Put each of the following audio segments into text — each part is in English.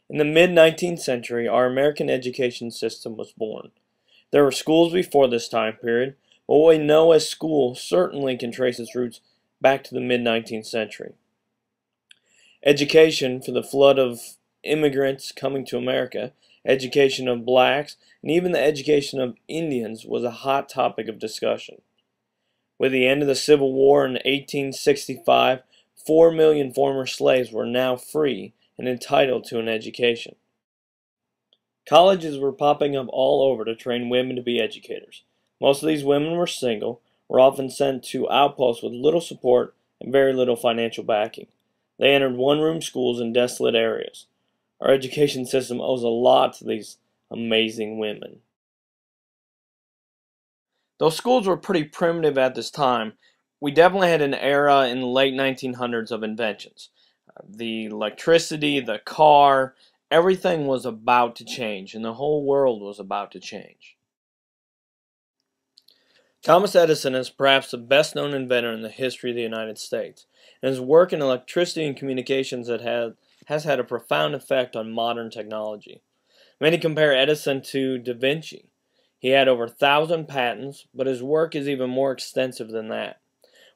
In the mid-19th century, our American education system was born. There were schools before this time period, but what we know as school certainly can trace its roots back to the mid-19th century. Education for the flood of immigrants coming to America, education of blacks, and even the education of Indians was a hot topic of discussion. With the end of the Civil War in 1865, 4 million former slaves were now free and entitled to an education. Colleges were popping up all over to train women to be educators. Most of these women were single, were often sent to outposts with little support and very little financial backing. They entered one-room schools in desolate areas. Our education system owes a lot to these amazing women. Though schools were pretty primitive at this time, we definitely had an era in the late 1900s of inventions. The electricity, the car, everything was about to change, and the whole world was about to change. Thomas Edison is perhaps the best-known inventor in the history of the United States, and his work in electricity and communications has had a profound effect on modern technology. Many compare Edison to Da Vinci. He had over 1,000 patents, but his work is even more extensive than that.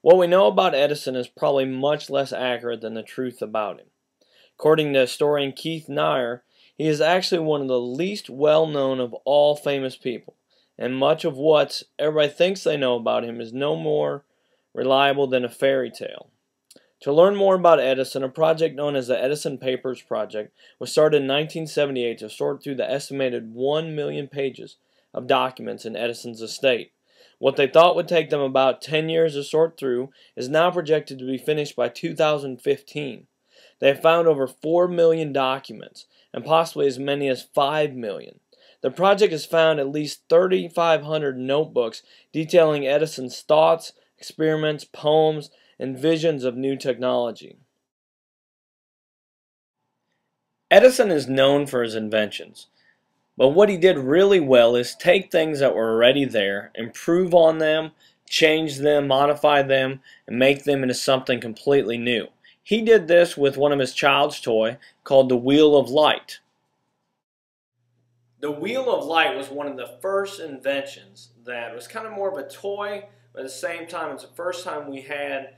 What we know about Edison is probably much less accurate than the truth about him. According to historian Keith Nair, he is actually one of the least well-known of all famous people, and much of what everybody thinks they know about him is no more reliable than a fairy tale. To learn more about Edison, a project known as the Edison Papers Project was started in 1978 to sort through the estimated 1 million pages of documents in Edison's estate. What they thought would take them about 10 years to sort through is now projected to be finished by 2015. They have found over 4 million documents, and possibly as many as 5 million. The project has found at least 3,500 notebooks detailing Edison's thoughts, experiments, poems, and visions of new technology. Edison is known for his inventions. But what he did really well is take things that were already there, improve on them, change them, modify them, and make them into something completely new. He did this with one of his child's toy called the Wheel of Light. The Wheel of Light was one of the first inventions that was kind of more of a toy, but at the same time it's the first time we had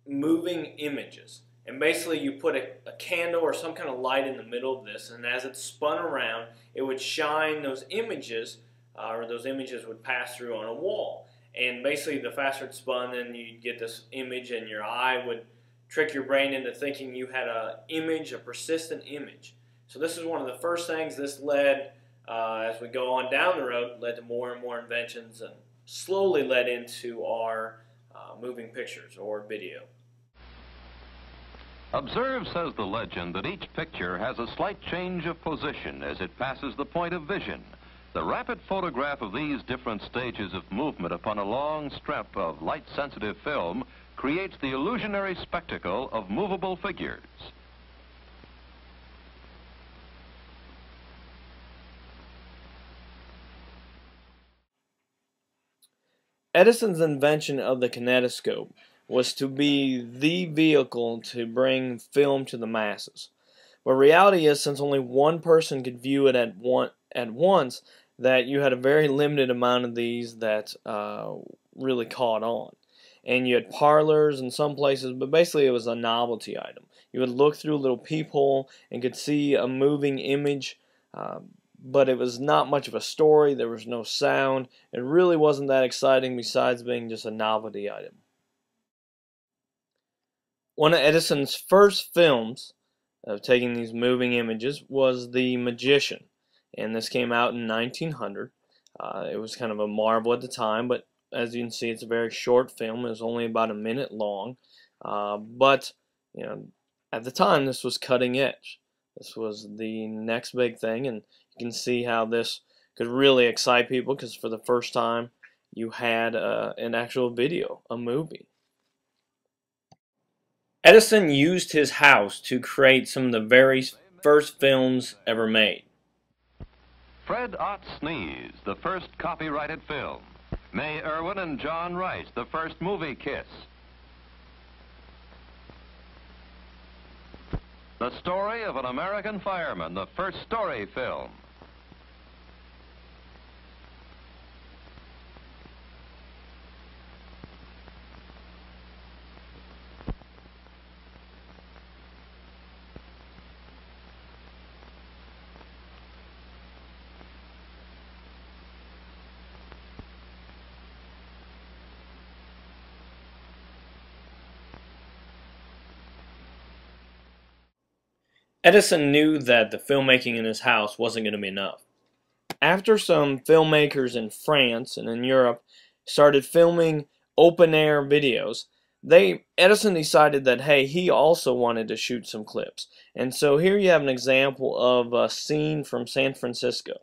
moving images. And basically you put a candle or some kind of light in the middle of this, and as it spun around, it would shine those images, or those images would pass through on a wall. And basically the faster it spun, then you'd get this image, and your eye would trick your brain into thinking you had an image, a persistent image. So this is one of the first things. This led, as we go on down the road, led to more and more inventions, and slowly led into our moving pictures or video. Observe, says the legend, that each picture has a slight change of position as it passes the point of vision. The rapid photograph of these different stages of movement upon a long strip of light-sensitive film creates the illusionary spectacle of movable figures. Edison's invention of the kinetoscope was to be the vehicle to bring film to the masses. But reality is, since only one person could view it at once, that you had a very limited amount of these that really caught on. And you had parlors in some places, but basically it was a novelty item. You would look through a little peephole and could see a moving image, but it was not much of a story. There was no sound. It really wasn't that exciting besides being just a novelty item. One of Edison's first films of taking these moving images was The Magician, and this came out in 1900. It was kind of a marvel at the time, but as you can see, it's a very short film. It was only about a minute long, but you know, at the time, this was cutting edge. This was the next big thing, and you can see how this could really excite people because for the first time, you had an actual video, a movie. Edison used his house to create some of the very first films ever made. Fred Ott Sneeze, the first copyrighted film. May Irwin and John Rice, the first movie kiss. The story of an American fireman, the first story film. Edison knew that the filmmaking in his house wasn't going to be enough. After some filmmakers in France and in Europe started filming open-air videos, Edison decided that, hey, he also wanted to shoot some clips. And so here you have an example of a scene from San Francisco.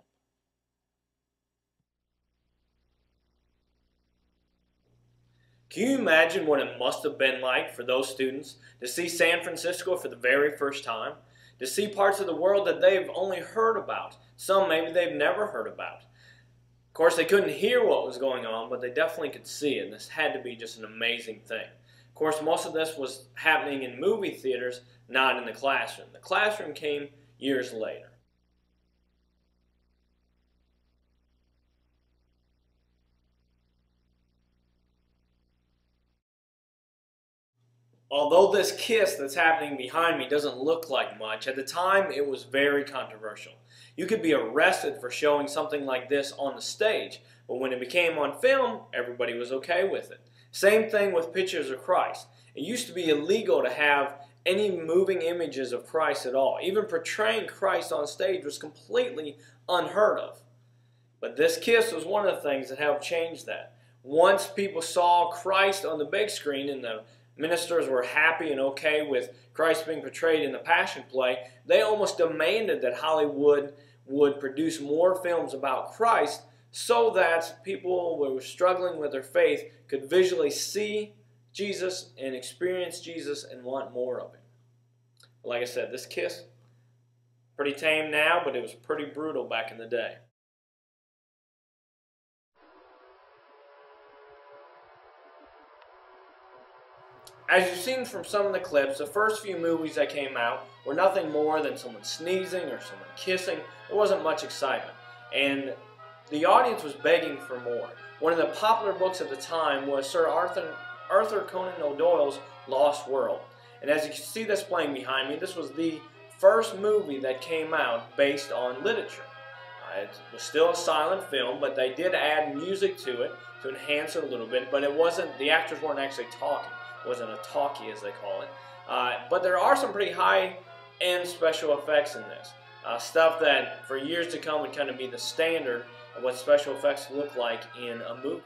Can you imagine what it must have been like for those students to see San Francisco for the very first time? To see parts of the world that they've only heard about. Some maybe they've never heard about. Of course, they couldn't hear what was going on, but they definitely could see it, and this had to be just an amazing thing. Of course, most of this was happening in movie theaters, not in the classroom. The classroom came years later. Although this kiss that's happening behind me doesn't look like much, at the time it was very controversial. You could be arrested for showing something like this on the stage, but when it became on film, everybody was okay with it. Same thing with pictures of Christ. It used to be illegal to have any moving images of Christ at all. Even portraying Christ on stage was completely unheard of. But this kiss was one of the things that helped change that. Once people saw Christ on the big screen and the ministers were happy and okay with Christ being portrayed in the Passion Play, they almost demanded that Hollywood would produce more films about Christ so that people who were struggling with their faith could visually see Jesus and experience Jesus and want more of him. Like I said, this kiss, pretty tame now, but it was pretty brutal back in the day. As you've seen from some of the clips, the first few movies that came out were nothing more than someone sneezing or someone kissing. There wasn't much excitement. And the audience was begging for more. One of the popular books at the time was Sir Arthur Conan Doyle's Lost World. And as you can see this playing behind me, this was the first movie that came out based on literature. It was still a silent film, but they did add music to it to enhance it a little bit, but it wasn't, the actors weren't actually talking. It wasn't a talkie, as they call it. But there are some pretty high-end special effects in this. Stuff that for years to come would kind of be the standard of what special effects look like in a movie.